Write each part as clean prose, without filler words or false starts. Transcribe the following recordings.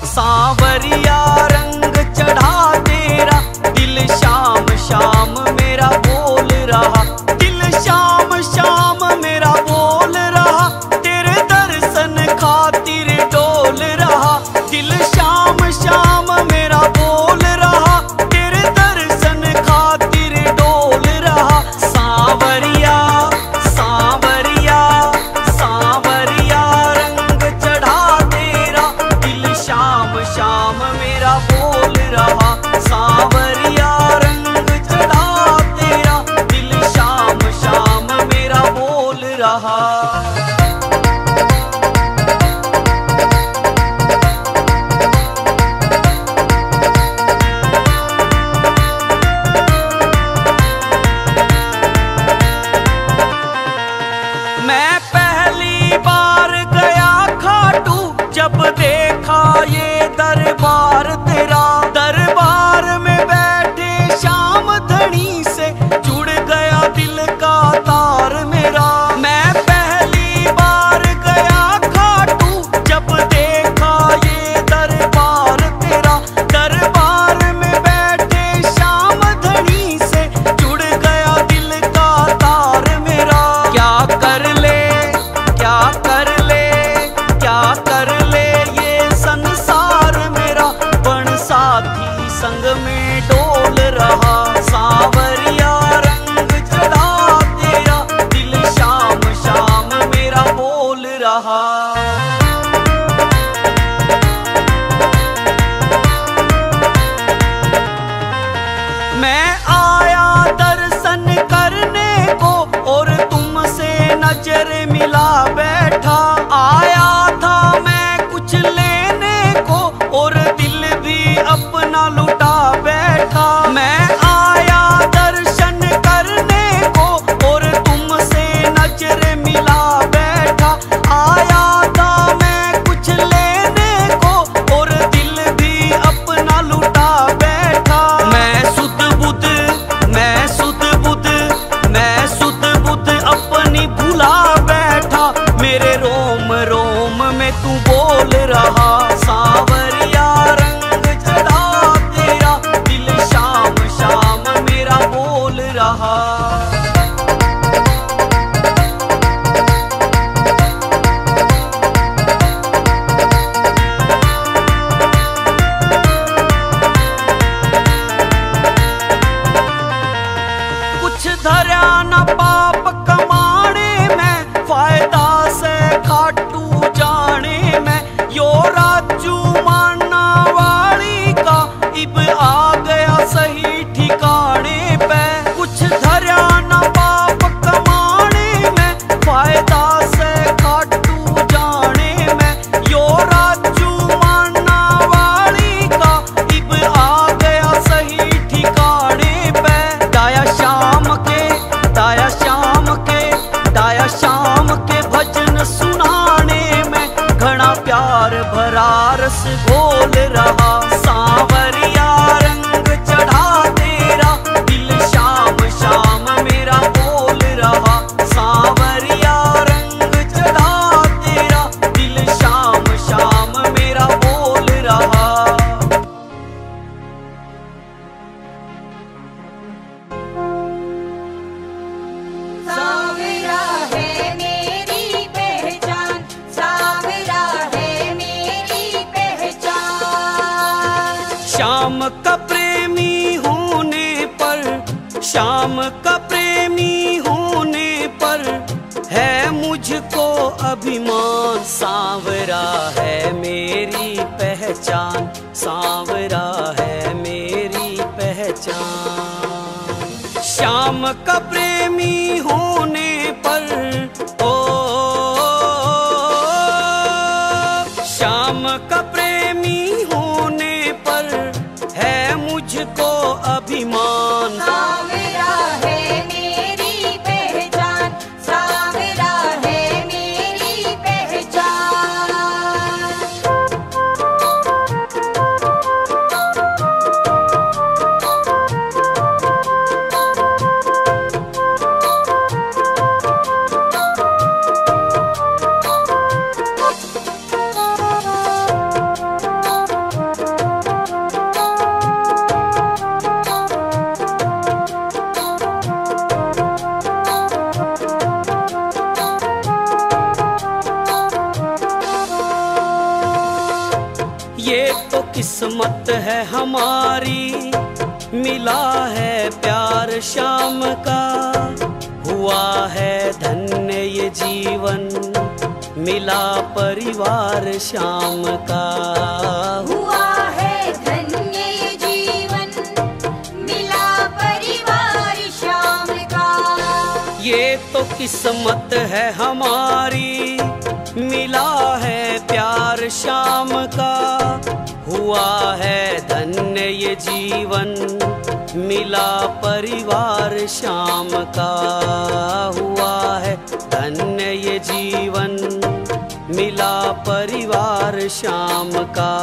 सांवरिया रंग चढ़ा तेरा, दिल शाम शाम मेरा बोल रहा, दिल शाम शाम मेरा बोल रहा, तेरे दर्शन खातिर डोल रहा, दिल शाम शाम मेरा बोल रहा, तेरे दर्शन खातिर डोल रहा। सांवरिया सांवरिया सांवरिया रंग चढ़ा तेरा, दिल शाम शाम मेरा बोल रहा, सांवरिया रंग चढ़ा तेरा, दिल शाम शाम मेरा बोल रहा। मैं पहली बार गया खाटू, जब देखा ये दरबार तेरा, दरबार में बैठे श्याम धनी से जुड़ गया दिल का तार मेरा। मैं पहली बार गया खाटू, जब देखा ये दरबार तेरा, दरबार में बैठे श्याम धनी से जुड़ गया दिल का तार मेरा। क्या कर ले क्या कर ले क्या कर ले ये संसार मेरा, बन साथी संग में डोल रहा, सांवरिया रंग चढ़ा तेरा, दिल शाम शाम मेरा बोल रहा। मैं आया दर्शन करने को और तुमसे नजर मिला बैठा, आया था मैं कुछ लेने को और दिल भी अपना लुटा बैठा। मैं आया दर्शन करने को और तुमसे नजर मिला बैठा, आया था मैं कुछ लेने को और दिल भी अपना लुटा बैठा। मैं सुध बुध मैं सुध बुध मैं सुध बुध अपनी भुला बैठा, मेरे रोम रोम में तू बोल रहा, सांवरिया रंग चढ़ा तेरा, दिल शाम शाम मेरा बोल रहा। कुछ धरा न पाप कमाने में, फायदा से खाटू जाने में, यो राजू माना वाली का इब आ गया सही ठिकाने पे। कुछ धरा न पाप कमाने में, फायदा से खाटू जाने में, यो राजू माना वाली का इब आ गया सही ठिकाने पे। दाया शाम के दाया शाम के दाया शाम के भजन सुनाने में, घना प्यार भरा रस घोल रहा, सांवरिया रंग चढ़ा तेरा, दिल शाम शाम मेरा बोल रहा, सांवरिया रंग चढ़ा तेरा, दिल शाम शाम मेरा बोल रहा। सांवरा है मेरी पहचान, सांवरा है मेरी पहचान। श्याम का प्रेमी होने पर, श्याम का प्रेमी होने पर है मुझको अभिमान, सांवरा है मेरी पहचान, सांवरा है मेरी पहचान। श्याम का प्रेमी होने पर ओ श्याम का प्रेमी होने पर है मुझको अभिमान, सांवरा है मेरी पहचान, सांवरा है मेरी पहचान। ये तो किस्मत है हमारी, मिला है प्यार शाम का। हुआ है धन्य ये जीवन, मिला परिवार शाम का। हुआ है धन्य ये जीवन, मिला परिवार शाम का। ये तो किस्मत है हमारी, मिला है प्यार शाम का। हुआ है धन्य ये जीवन, मिला परिवार शाम का। हुआ है धन्य ये जीवन, मिला परिवार शाम का।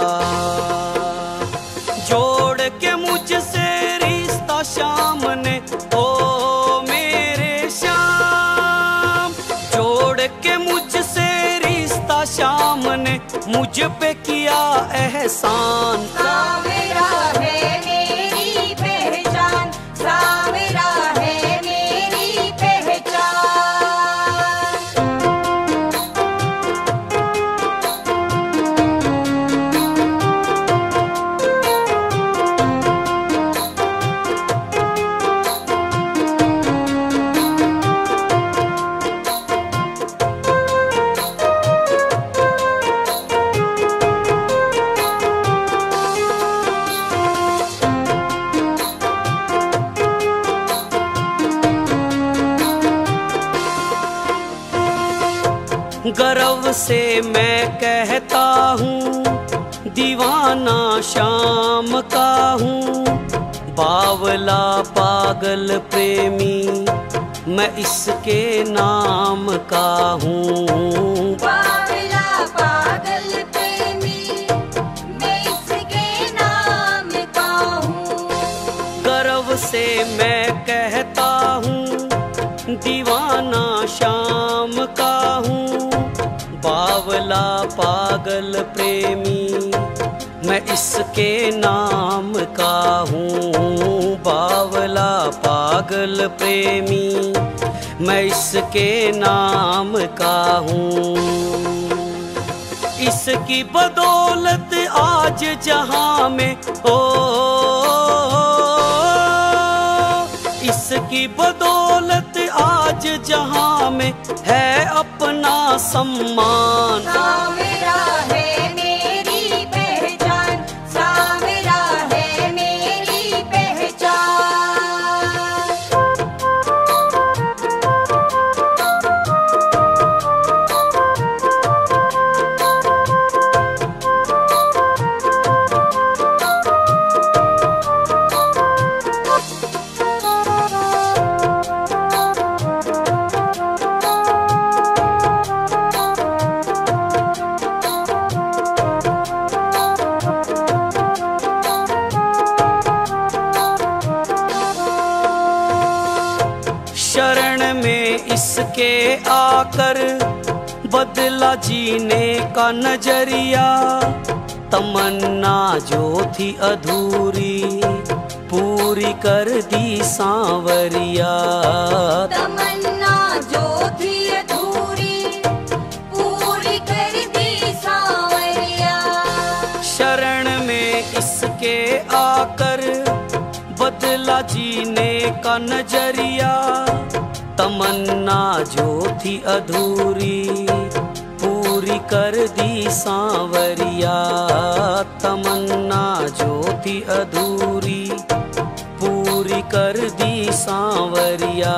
जोड़ के मुझसे रिश्ता शाम ने, ओ मेरे श्याम। जोड़ के मुझसे रिश्ता शाम ने, मुझ पे किया एहसान। सावरा है मेरी पहचान, सावरा है मेरी पहचान। गर्व से मैं कहता हूँ, दीवाना शाम का हूँ। बावला पागल प्रेमी, मैं इसके नाम का हूँ। बावला पागल प्रेमी, मैं इसके नाम का हूँ। गर्व से मैं कहता हूँ, दीवाना शाम का हूँ। बावला पागल प्रेमी, मैं इसके नाम का हूँ। बावला पागल प्रेमी, मैं इसके नाम का हूँ। इसकी बदौलत आज जहां में, ओ इसकी बदौलत आज जहां में है अपना सम्मान। सावरा है मेरी पहचान, सावरा है मेरी पहचान। शरण में इसके आकर बदला जीने का नजरिया। तमन्ना जो थी अधूरी, पूरी कर दी सांवरिया। तमन्ना जो थी अधूरी, पूरी कर दी सांवरिया। शरण में इसके आकर बदला जीने का नजरिया। तमन्ना जो थी अधूरी, पूरी कर दी सांवरिया। तमन्ना जो थी अधूरी, पूरी कर दी सांवरिया।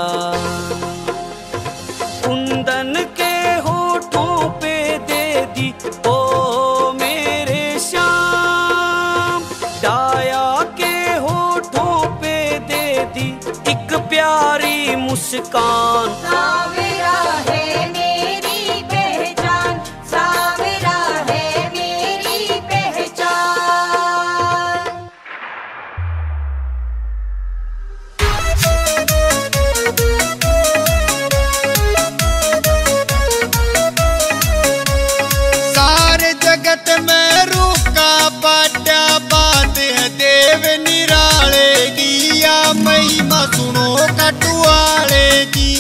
कुंदन के होठों पे दे दी, ओ मेरे श्याम। डाया के होठों पे दे दी एक प्यारी मुस्कान। सावरा है मेरी पहचान, सावरा है मेरी पहचान। सारे जगत में रूका बाटा बात है देव निराले की। या महिमा सुनो कटुआले की।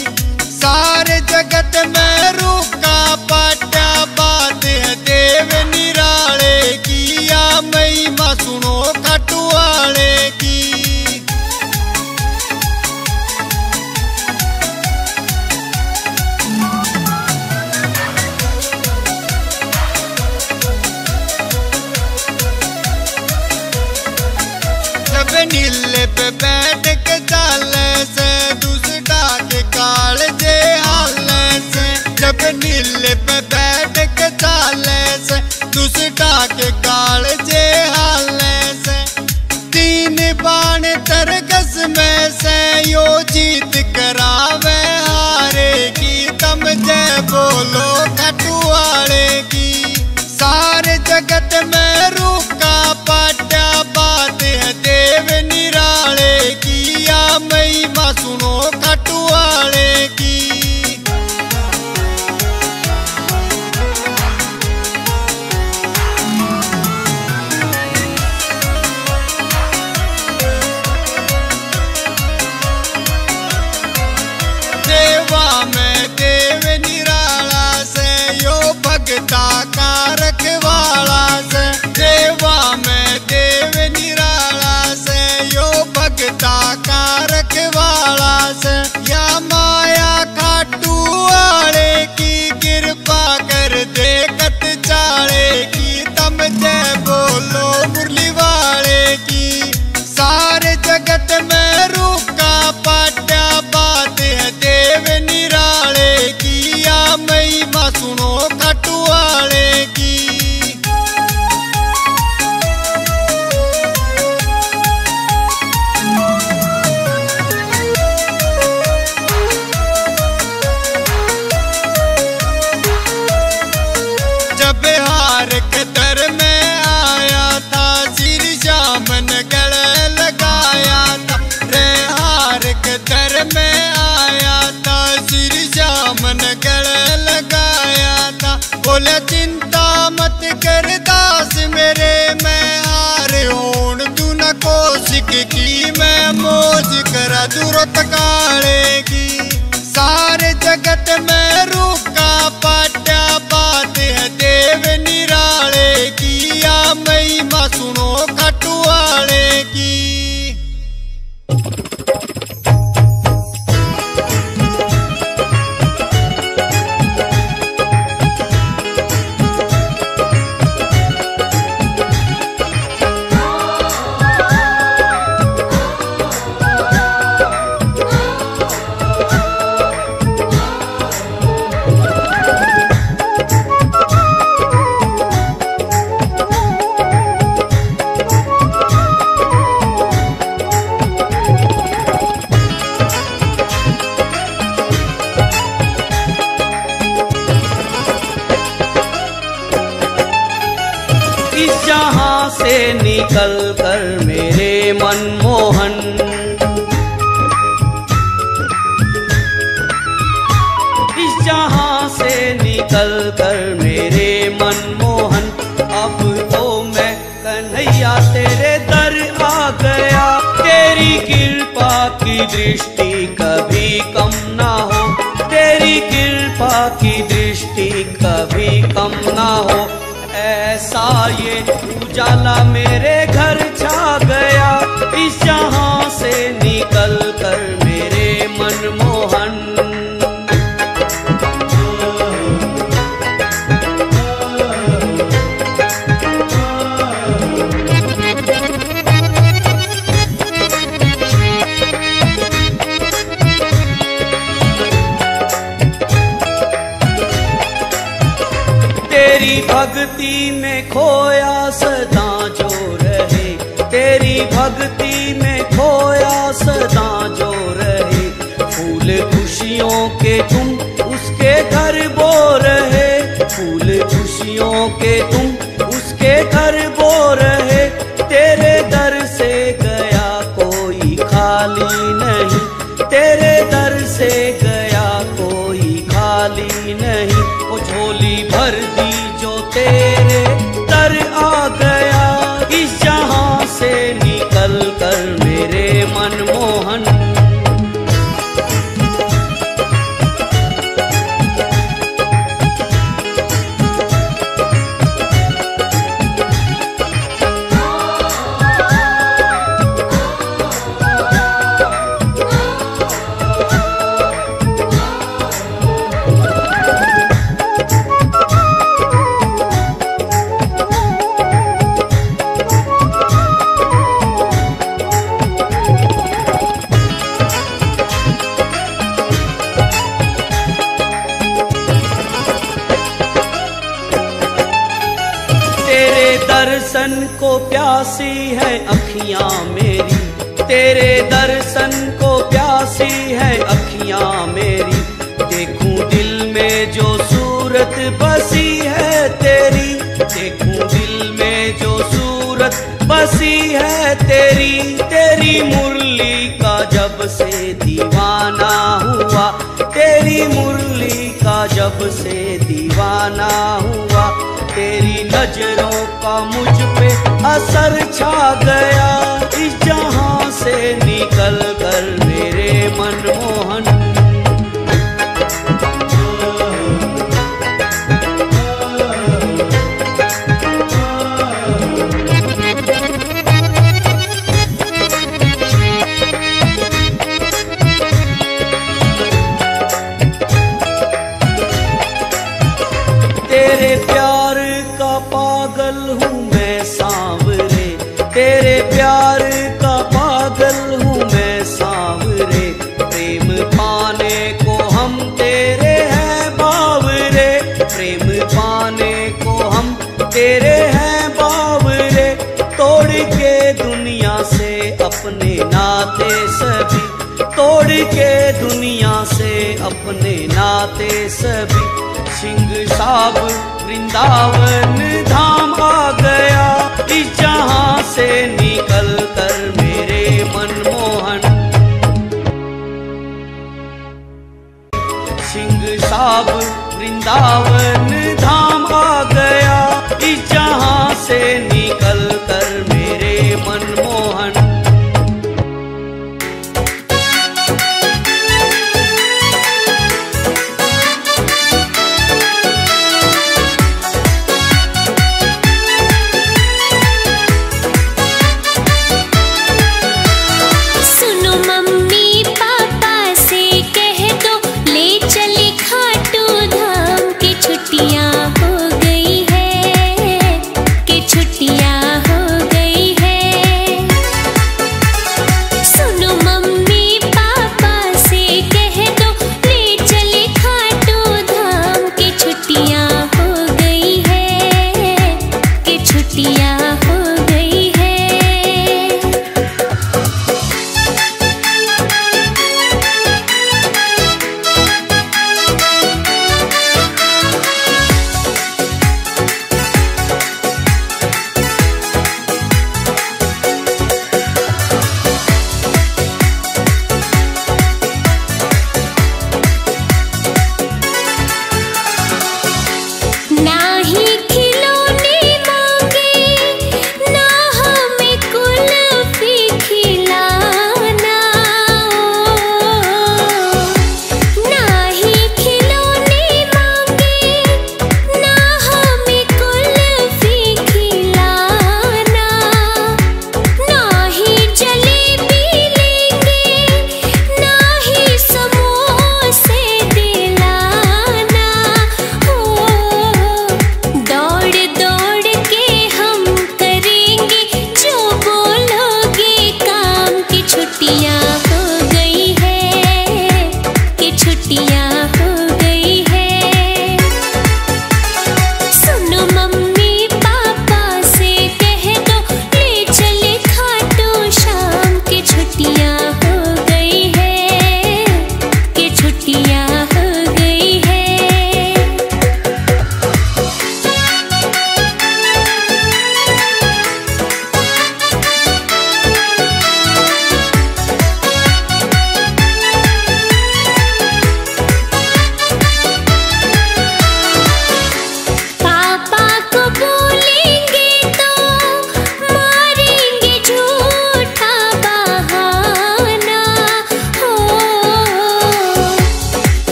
महिमा सुनो खाटू वाले की। जब नीले पे बैठ के चाले से दूसरा के काल जे हाल से। जब नीले पे बैठ के चाले से दूसरा के काल जे हाल से। तीन बाण तरकस में से यो जीत करावे हारे की। तम जय बोलो खाटू वाले की। सारे जगत में रूका पाट्या बात है देव निराले की। या महिमा सुनो खाटू वाले की। देवा में देव निराला से यो भगता का रखवाला से। देवा में देव निराला से यो भगता का रखवाला से। या माया खाटू वाले की कृपा कर देखत चाले की। तम जय बोलो मुरली वाले की। सारे जगत में रूका पाट्या बात है देव निराले की। या महिमा सुनो खाटू वाले की। जब हार के दर में आया था श्री श्याम ने गले लगाया था। रे हार के दर में आया था श्री श्याम ने गले लगाया था। बोले चिंता मत कर दास मेरे, मैं हार होण तू न कोशिक की। मैं मौज करा दूरत काले की। सारे जगत में रूका पाट्या बात है देव निराले की। या महिमा सुनो खाटू वाले की। इस जहां से निकल कर मेरे मनमोहन। इस जहां से निकल कर मेरे मनमोहन। अब तो मैं कन्हैया तेरे दर आ गया। तेरी कृपा की दृष्टि कभी कम ना हो। तेरी कृपा की दृष्टि कभी कम ना हो। ऐसा ये उजाला मेरे घर छा गया। इस जहां से निकल कर मेरे मनमोहन। तेरी भक्ति में खोया सदा जो रहे। तेरी भक्ति में खोया सदा जो रहे। फूल खुशियों के तुम उसके घर बो रहे। फूल खुशियों के तुम उसके घर बो रहे। तेरे दर से गया कोई खाली नहीं। तेरे दर से गया कोई खाली नहीं। वो झोली भर दी जो तेरे दर आ गया। इस जहां से निकल कर मेरे मनमोहन। प्यासी है अखियां मेरी, तेरे दर्शन को प्यासी है अखियां मेरी। देखूं दिल में जो सूरत बसी है तेरी, देखूं दिल में जो सूरत बसी है तेरी। तेरी मुरली का जब से दीवाना हुआ, तेरी मुरली का जब से दीवाना हुआ। तेरी नजरों का मुझ पे असर छा गया, इस जहां से निकल कर मेरे मनमोहन। तेरे प्यार का पागल हूँ मैं सांवरे, तेरे प्यार का पागल हूँ मैं सांवरे। प्रेम पाने को हम तेरे हैं बावरे, प्रेम पाने को हम तेरे हैं बावरे। तोड़ के दुनिया से अपने नाते सभी, तोड़ के दुनिया से अपने नाते सभी। सिंह साब वृंदावन धाम आ गया, इस जहां से निकल कर मेरे मनमोहन। सिंह साब वृंदावन धाम आ गया, इस जहां से निकल कर मेरे मनमोहन।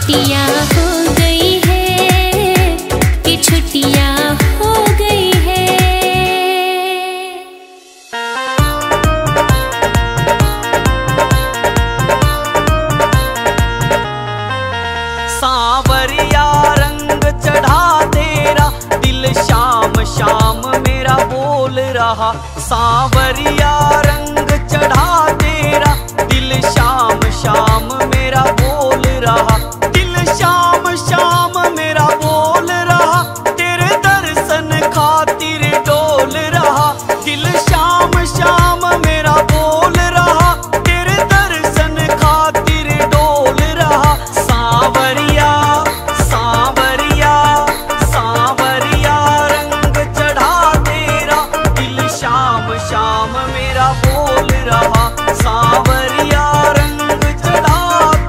छुट्टियाँ हो गई है कि छुट्टियाँ हो गई है। सांवरिया रंग चढ़ा तेरा दिल शाम शाम मेरा बोल रहा। सांवरिया रंग चढ़ा तेरा दिल शाम शाम मेरा बोल रहा। दिल शाम शाम मेरा बोल रहा। तेरे दर्शन खातिर डोल रहा। दिल शाम शाम मेरा बोल रहा। तेरे दर्शन खातिर डोल रहा। सांवरिया सांवरिया सांवरिया रंग चढ़ा तेरा दिल शाम शाम मेरा बोल रहा। सांवरिया रंग चढ़ा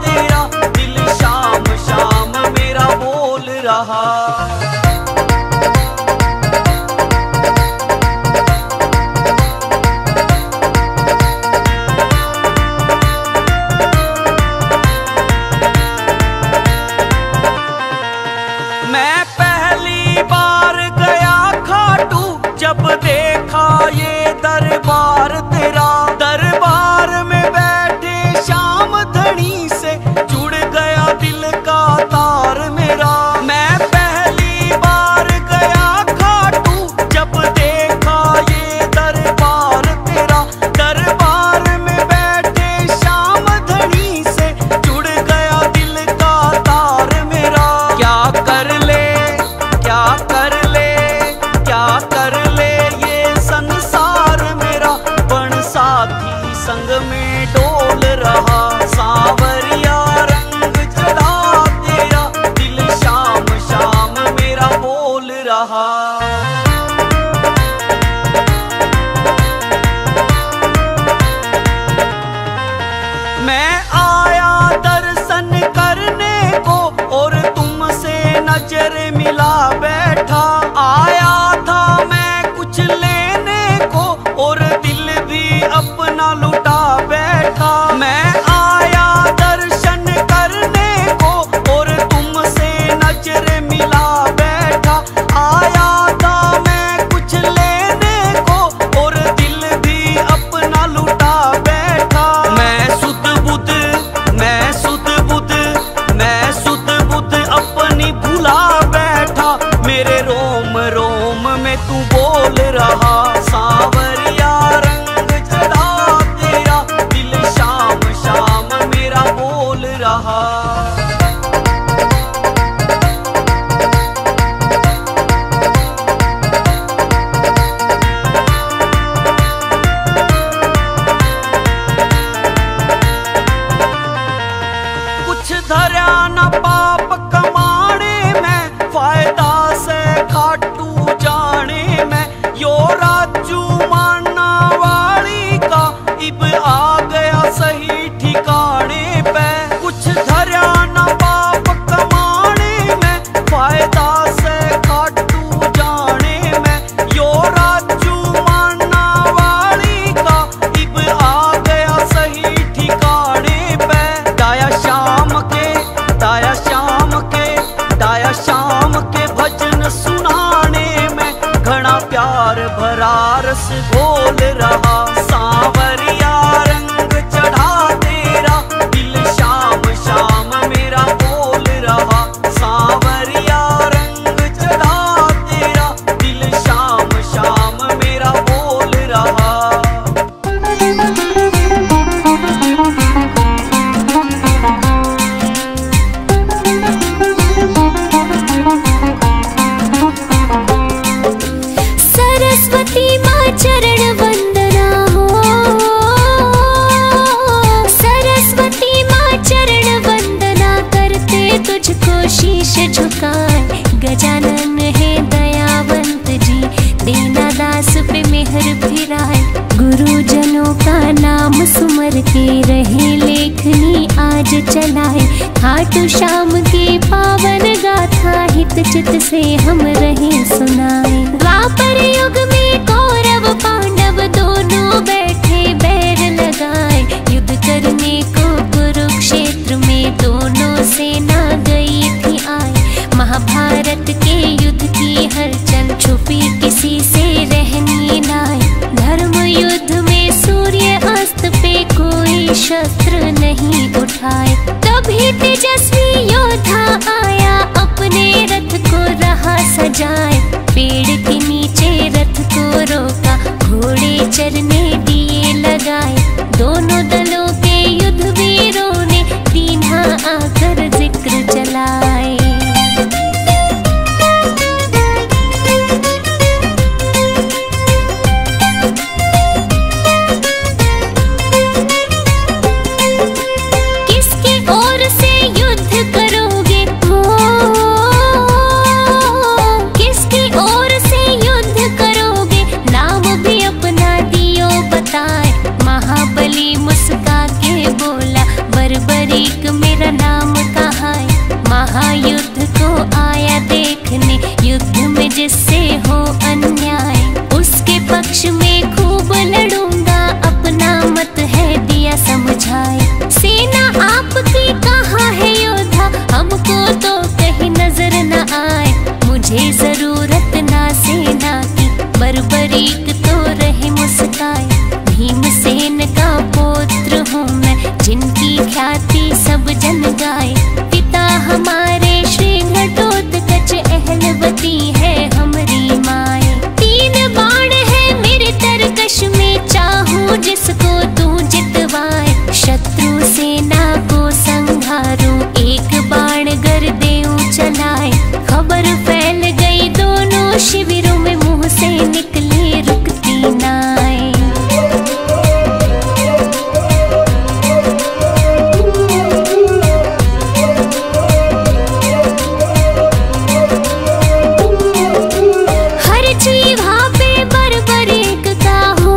तेरा दिल शाम शाम मेरा बोल रहा। मैं पहली बार गया खाटू जब देखा ये दरबार तेरा। दरबार में बैठे श्याम धनी से जुड़ गया दिल का तार मेरा। मैं पहली बार गया खाटू जब देखा ये दरबार तेरा। दरबार में बैठे श्याम धनी से जुड़ गया दिल का तार मेरा। क्या कर ले क्या कर ले क्या कर ले ये संसार मेरा। बन साथी संग में डोल रहा। सांवरिया रंग चढ़ा तेरा दिल शाम शाम मेरा बोल रहा। मैं आया दर्शन करने को और तुमसे नजर मिला बैठा। आया था मैं कुछ लेने को और दिल भी अपना लुटा बैठा। मैं आया दर्शन करने को और तुमसे नजर मिला बैठा। आया था मैं कुछ लेने को और दिल भी अपना लुटा बैठा। मैं सुध बुध मैं सुध बुध मैं सुध बुध अपनी भुला बैठा। मेरे रोम रोम में तू बोल रहा। सांवरिया रंग चढ़ा तेरा दिल शाम शाम मेरा बोल रहा। कुछ धरा न पाप कमाने में फायदा से खाटू जाने में। यो राजू माना वाली का इब आ गया सही ठिकाने पे। कुछ धरा न पाप कमाने में फायदा से खाटू जाने में। यो राजू माना वाली का इब आ गया सही ठिकाने पे। दाया शाम के दाया शाम के दाया शाम के भजन सुनाने में घना प्यार भरा रस घोल रहा। सांवरिया रंग चढ़ा तेरा दिल शाम शाम मेरा बोल रहा। सांवरिया रंग चढ़ा तेरा दिल शाम शाम मेरा बोल रहा। सरस्वती माँ चरण वंदना हो। सरस्वती माँ चरण वंदना करते तुझको शीश झुकाए। गजानन है दयावंत जी दीना दास पे मेहर फिराए। गुरुजनों का नाम सुमर के रहे लेखनी आज चलाए। खाटू श्याम के पावन गाथा हित चित से हम रहे सुनाए। द्वापर युग में कौरव पांडव दोनों बैठे बैर लगाए। युद्ध करने को कुरुक्षेत्र में दोनों सेना गई। चलाए। किसकी ओर से युद्ध करोगे हो, किसकी ओर से युद्ध करोगे, नाम भी अपना दियो बताए। महाबली मुस्का के बोला, बर्बरीक मेरा नाम कहाँ है। महायुद्ध को आया देखने, युद्ध में जिससे हो अन्याय, उसके पक्ष में खूब लड़ूंगा, अपना मत है दिया समझाए। सेना आपकी कहाँ है योद्धा, हमको तो कहीं नजर न आए। मुझे जरूरत ना सेना की, बर्बरीक तो रहे मुस्काए। भीमसेन का पुत्र हूँ मैं, जिनकी ख्याति सब जन गाए। पिता हमारे श्री घटोत्कच, अहलवती है हमारी माए। 3 बाण है मेरे तरकश में, चाहूं जिसको तू जितवाए। शत्रु सेना को संघारूं, एक बाण गर देऊं चलाए। खबर फैल गई दोनों शिविरों में, मुंह से निकली रुकती नाए। हर जीवा पे बर्बरीक का हो,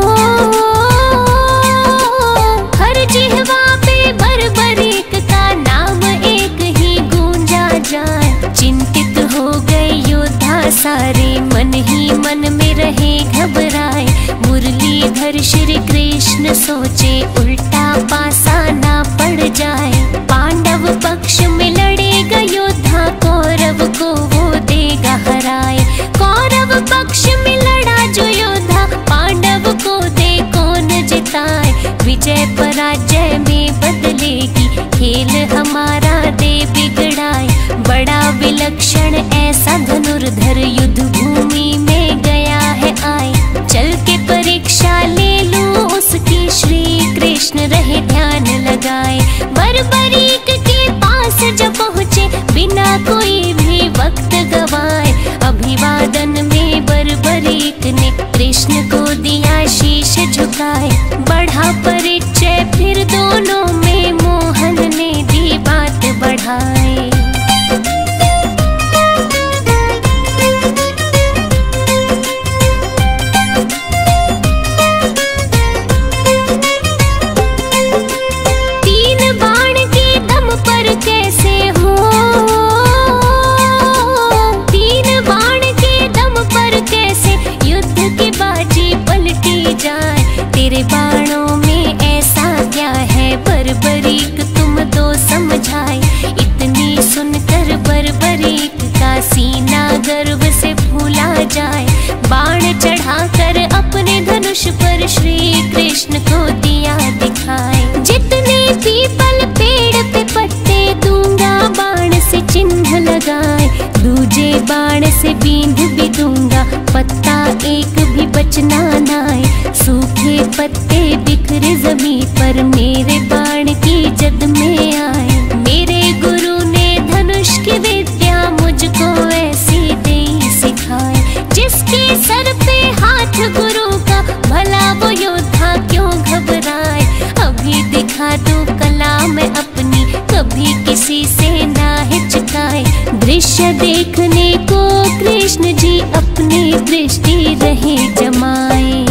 हर जीवा पे बर्बरीक का नाम एक ही गूंजा जाए। चिंतित हो गए योद्धा सारे, मन ही मन में रहे घबराए। मुरलीधर श्री कृष्ण सोचे, उल्टा पासा ना पड़ जाए। पांडव पक्ष में लड़ेगा योद्धा, कौरव को वो देगा हराए। कौरव पक्ष में लड़ा जो योद्धा, पांडव को दे कौन जिताए। विजय पराजय में बदलेगी, खेल हमारा दे बिगड़ाए। बड़ा विलक्षण ऐसा धनुर्धर, युद्ध भूमि में गया है आए। चल के परीक्षा ले लूं उसकी, श्री कृष्ण रहे ध्यान लगाए। बर्बरीक के पास जब पहुँचे, बिना कोई भी वक्त गवाए। अभिवादन में बर्बरीक ने, कृष्ण को दिया शीश झुकाए। बढ़ा परिचय फिर दोनों में, मोहन ने दी बात बढ़ाए। तेरे बाणों में ऐसा क्या है, बर्बरीक तुम तो समझाए। इतनी सुनकर बर्बरीक का सीना गर्व से फूला जाए। बाण चढ़ाकर अपने धनुष पर, श्री कृष्ण को दिया दिखाए। जितने पीपल पेड़ पे पत्ते, दूंगा बाण से चिन्ह लगाए। दूजे बाण से बींध भी दूंगा, पत्ता एक भी बचना नाए। सूखे पत्ते बिखरे जमीन पर, मेरे बाण की जद में आए। मेरे गुरु ने धनुष की विद्या मुझको ऐसी दे सिखाए। जिसके सर पे हाथ गुरु का, भला वो योद्धा क्यों घबराए। अभी दिखा दूं कला मैं अपनी, कभी किसी से ना हिचकाए। दृश्य देखने को कृष्ण जी, अपनी दृष्टि रहे जमाए।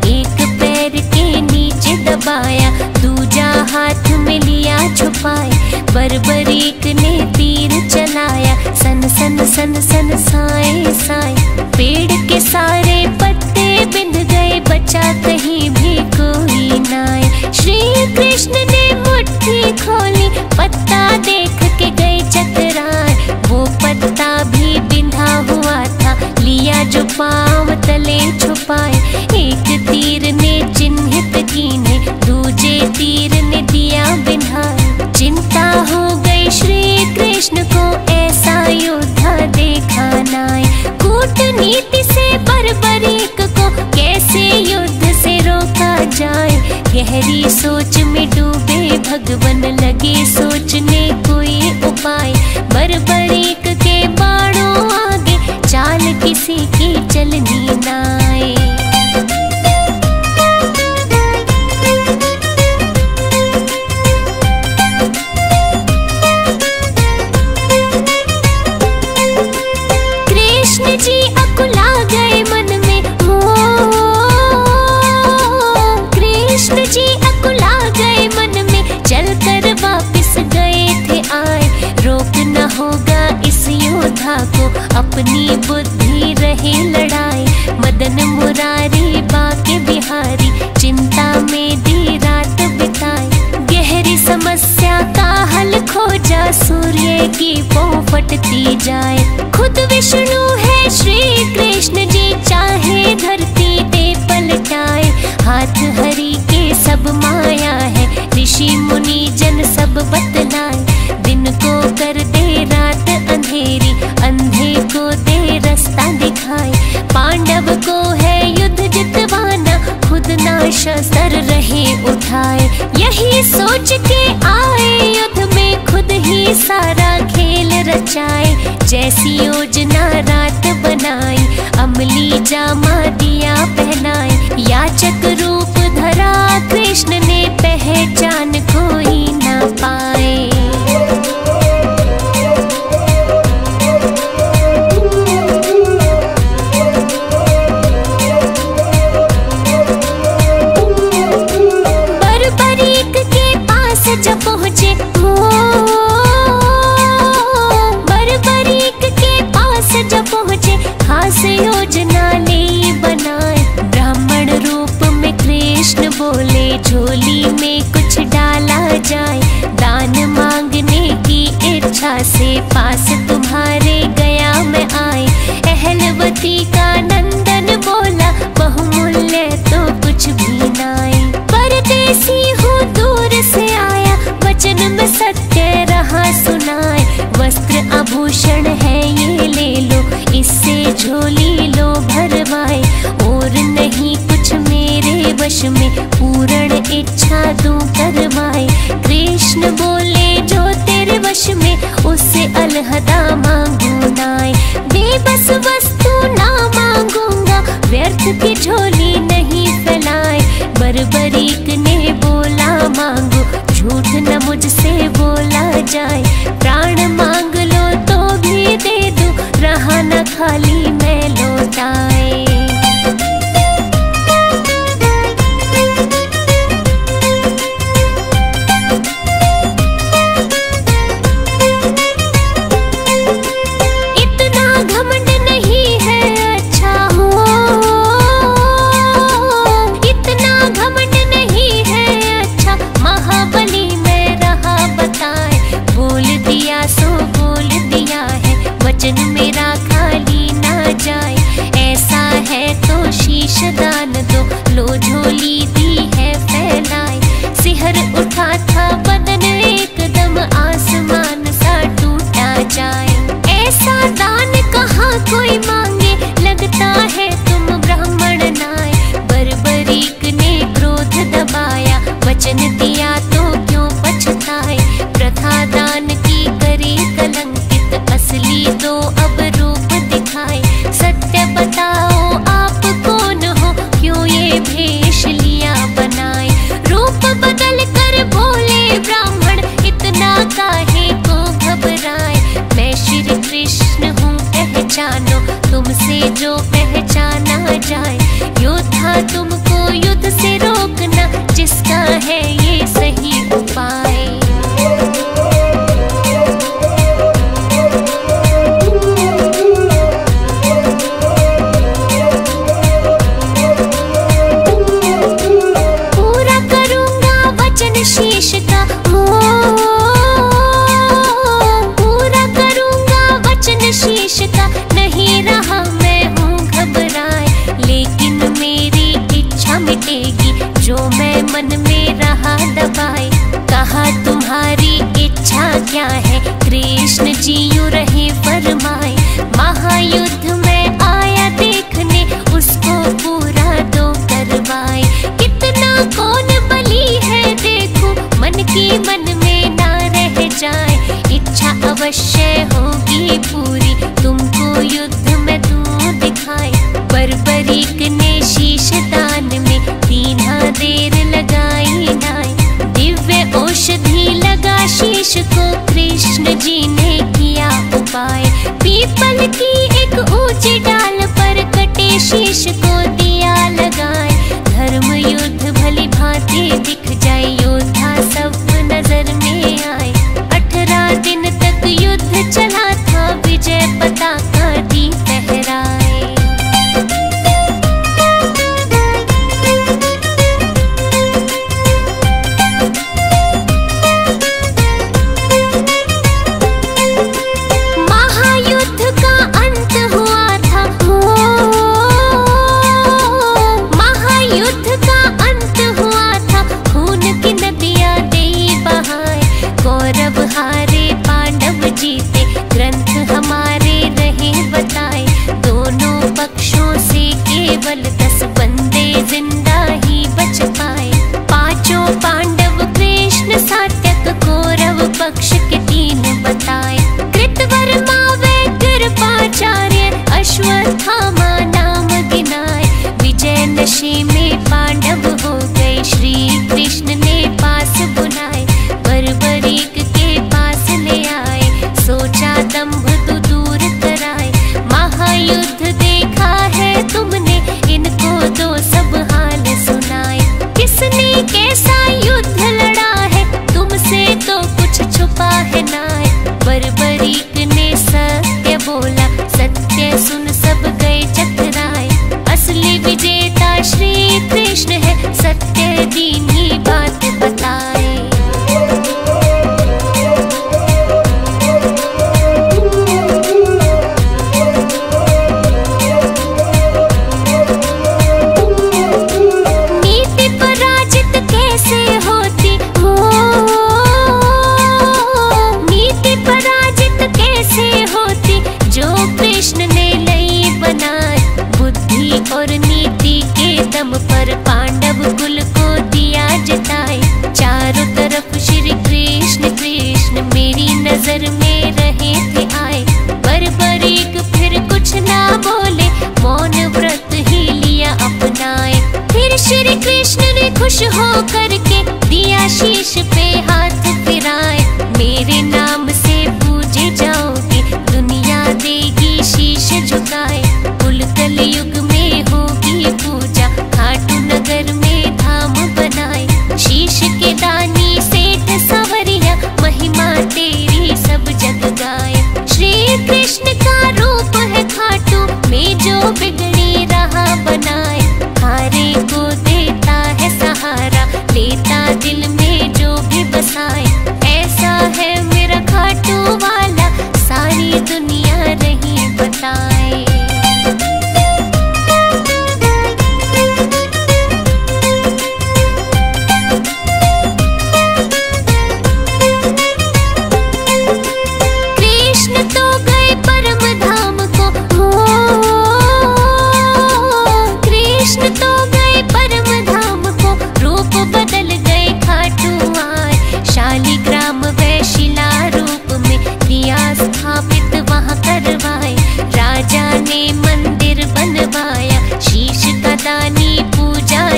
एक पैर के नीचे दबाया, दूजा हाथ में लिया छुपाए। बर्बरीक ने तीर चलाया, सन सन सन सन साए साए। पेड़ के सारे पत्ते बिंद गए, बचा कहीं भी कोई नाए। श्री कृष्ण ने मुट्ठी खोली, पत्ता देख के गए चकराए। वो पत्ता भी बिंधा हुआ था, लिया जो पाँव तले छुपाए। एक तीर ने चिन्हित कीने, दूजे तीर ने दिया बिन्हाए। चिंता हो गई श्री कृष्ण को, ऐसा योद्धा देखा नाय। कूटनीति से बर्बरीक को कैसे युद्ध से रोका जाए। गहरी सोच में डूबे भगवन, लगे सोचने कोई उपाय। बर्बरीक के बाणों आगे चाल किसी की चलनी नाय। कृष्ण जी अकुला गए मन में, हो कृष्ण जी अकुला गए मन में, चलकर वापस गए थे आए। रोकना होगा इस योद्धा को, अपनी बुद्धि रहे लड़ाए। मदन मुरारी बाके बिहारी, चिंता में दी रात बिताए। गहरी समस्या का हल खोजा, सूर्य की पौ फटती जाए। खुद विष्णु है श्री कृष्ण जी, चाहे धरती पे पलटाए। हाथ हरि के सब माया है, ऋषि मुनि जन सब बतलाए। दिन को कर दे रात अंधेरी, अंधे को दे रास्ता दिखाए। पांडव को है युद्ध जितवाना, खुद ना शस्त्र रहे उठाए। यही सोच के आए युद्ध में, खुद ही सारा खेल रचाए। जैसी योजना रात बनाई, अमली जामा दिया पहनाए। याचक रूप धरा कृष्ण ने, पहचान कोई ना पाए। बर्बरीक के पास जब पहुँचे, हो बर्बरीक के पास जब पहुँचे, खास योजना ले बनाए। ब्राह्मण रूप में कृष्ण बोले, झोली में कुछ डाला जाए। दान मांगने की इच्छा से पास तुम्हारे गया मैं आए। अहलवती का नंदन बोला, बहुमूल्य तो कुछ भी नाए। परदेसी हूँ दूर से आया, वचन में सत्य रहा सुनाए। वस्त्र आभूषण है ये ले लो, इससे झोली लो भरवाए। और नहीं कुछ मेरे वश में, पूर्ण इच्छा दूं करवाए। कृष्ण बोले जो तेरे वश में, उससे अलहदा मांगू नाय। बेबस वस्तु ना मांगूंगा, व्यर्थ की झोली नहीं फैलाए। बर्बरीक ने बोला मांगो, झूठ न मुझसे बोला जाए। प्राण मांग लो तो भी दे दूं, रहा न खाली मैं लौटाए। इतना घमंड नहीं है अच्छा, हो इतना घमंड नहीं है अच्छा। महाबली मैं रहा बताए, बोल दिया सो बोल दिया है। वचन मेरा खाली ना जाए, ऐसा है तो शीश दान दो, लो झोली दी है फैलाए। सिहर उठा था बदन एकदम, आसमान सा टूटा जाए। ऐसा दान कहाँ कोई मांगे, लगता है तुम ब्राह्मण नाय। बर्बरीक ने क्रोध दबाया, वचन दिया तो क्यों पछताए। प्रथा दान की करी कलंकित, असली दो अब रूप दिखाए। सत्य बताओ आप कौन हो, क्यों ये भेष लिया बनाए। रूप बदल कर बोले ब्राह्मण, इतना काहे को घबराए। मैं श्री कृष्ण हूँ पहचानो, तुमसे जो पहचाना जाए। योद्धा तुमको युद्ध से रोकना, जिसका है ये सही उपाय। पूरा करूँगा वचन शीश का, हो पूरा करूँगा वचन शीश का। नहीं रहा मैं हूँ घबराए, लेकिन मेरी इच्छा दबाए। कहा तुम्हारी इच्छा क्या है, कृष्ण जी यूं रहे फरमाए। महायुद्ध में आया देखने, उसको पूरा दो करवाए। कितना कौन बली है देखो, मन की मन में ना रह जाए। इच्छा अवश्य होगी पूरी, तुमको युद्ध में तू दिखाए। बर्बरीक ने शीश दान में दीना देर लगाई नाय। दिव्य औषधि लगा शीश को, कृष्ण जी ने किया उपाय। पीपल की एक ऊंची डाल पर कटे शीश को दिया लगाए। धर्म युद्ध भली भांति दिख जाए, योद्धा सब नजर में आए। 18 दिन तक युद्ध चला था, विजय पताका दी फहराए। जीते ग्रंथ हमारे रहे बताए। दोनों पक्षों से केवल 10 बंदे जिंदा ही बच पाए। पांचों पांडव कृष्ण सात्यक कौरव पक्ष के 3 बताए। कृतवर्मा व कृपाचार्य अश्वत्थामा नाम गिनाए। विजय नशे में पांडव हो गए, श्री कृष्ण ने पास बुलाए। बर्बरीक के पास ले आए, सोचा दंभ तू दूर कराए। महायुद्ध देखा है तुमने, इनको दो सब हाल सुनाए। किसने कैसा युद्ध लड़ा है, तुमसे तो कुछ छुपा है नाय। बर्बरीक ने सत्य बोला, सत्य सुन सब गए चकराए। असली विजेता श्री कृष्ण है, सत्य दीनी बात बताए। और नीति के दम पर पांडव कुल को दिया जताए। चारों तरफ श्री कृष्ण कृष्ण मेरी नजर में रहे थे आए। बर्बरीक फिर कुछ ना बोले, मौन व्रत ही लिया अपनाए। फिर श्री कृष्ण ने खुश हो करके दिया शीश पे हाथ फिराए। मेरे नाम से पूजे जाओगे, दुनिया देगी शीश झुकाए। कुल कलयुग में होगी पूजा, खाटू नगर में धाम बनाए। शीश के दानी सेठ सवरिया, महिमा तेरी सब जग गाए। श्री कृष्ण का रूप है खाटू में, जो बिगड़ी राह बनाए। हारे को देता है सहारा, लेता दिल में जो भी बसाए। ऐसा है मेरा खाटू वाला, सारी दुनिया रही बताए।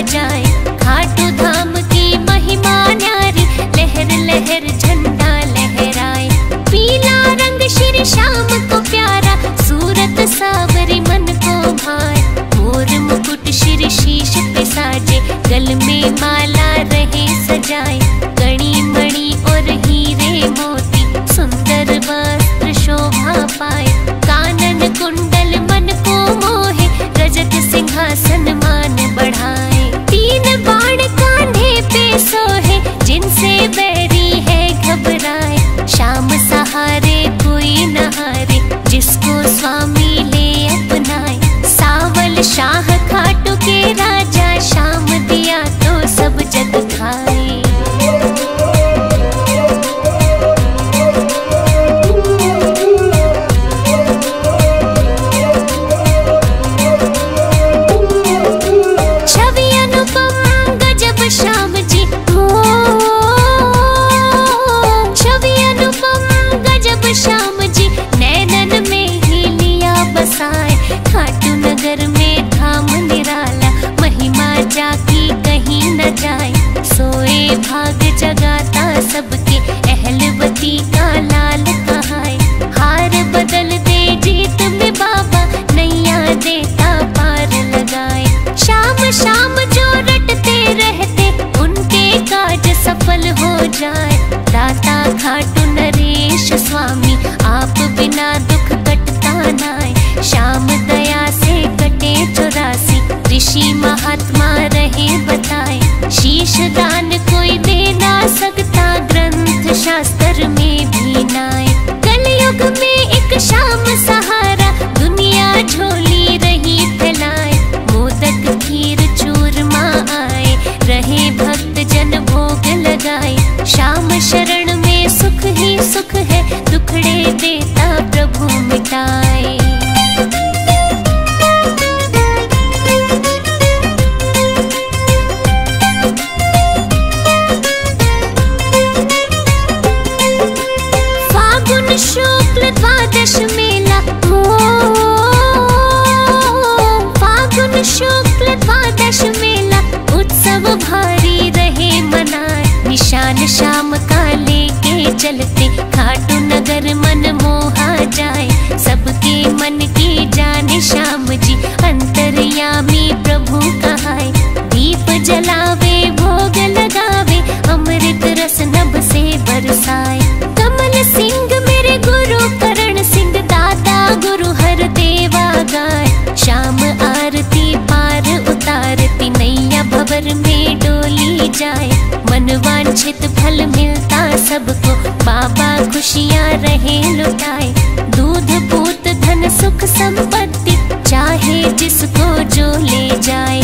जाए। खाटू धाम की महिमा न्यारी, लहर लहर झंडा लहराए। पीला रंग श्री श्याम को प्यारा, सूरत सावरी मन को भाए। मोर मुकुट श्री शीश पे साजे, गल में माला रहे सजाए। कड़ी मणि और हीरे मोती, सुंदर वस्त्र शोभा पाए। कानन कुंडल मन को मोहे, रजत सिंहासन मान बढ़ाए। 3 बाण कांधे पे सोहे, जिनसे बैरी है घबराए। शाम सहारे कोई न हारे, जिसको स्वामी ले अपनाए। सावल शाह खाटू के राजा, शाम दिया तो सब जग खाए। न जाए। सोए भाग जगाता सबके अहलवती का लाल कहाए। हार बदल दे जीत में बाबा नैया देता पार लगाए। शाम शाम जो रटते रहते उनके काज सफल हो जाए। दाता खाटू नरेश स्वामी आप बिना दुख कटता नाय। श्याम दया से कटे 84 ऋषि महात्मा रहे बताए। शीश दान कोई दे ना सकता ग्रंथ शास्त्र में भी नाय। कलयुग में एक शाम सहारा दुनिया झोली रही फैलाए। मोदक खीर चूरमा आए रहे भक्त जन भोग लगाए। श्याम शरण में सुख ही सुख है दुखड़े देता प्रभु मिटाए। फागुन शुक्ल द्वादश मेला हो। फागुन शुक्ल द्वादश मेला उत्सव भारी रहे मनाए। निशान शाम का लेके चलते खाटू नगर मन मोहा जाए। सबके मन की जाने श्याम जी अंतर्यामी प्रभु कहाए। दीप जलावे भोग लगावे अमृत रस नभ से बरसाए। कमल सिंह मेरे गुरु करण सिंह दादा गुरु हर देवा गाए। श्याम आरती पार उतारती नैया भंवर में डोली जाए। मन वांछित फल मिलता सबको बाबा खुशियाँ रहे लुटाए। दूध पूत धन सुख संपत्ति चाहे जिसको जो ले जाए।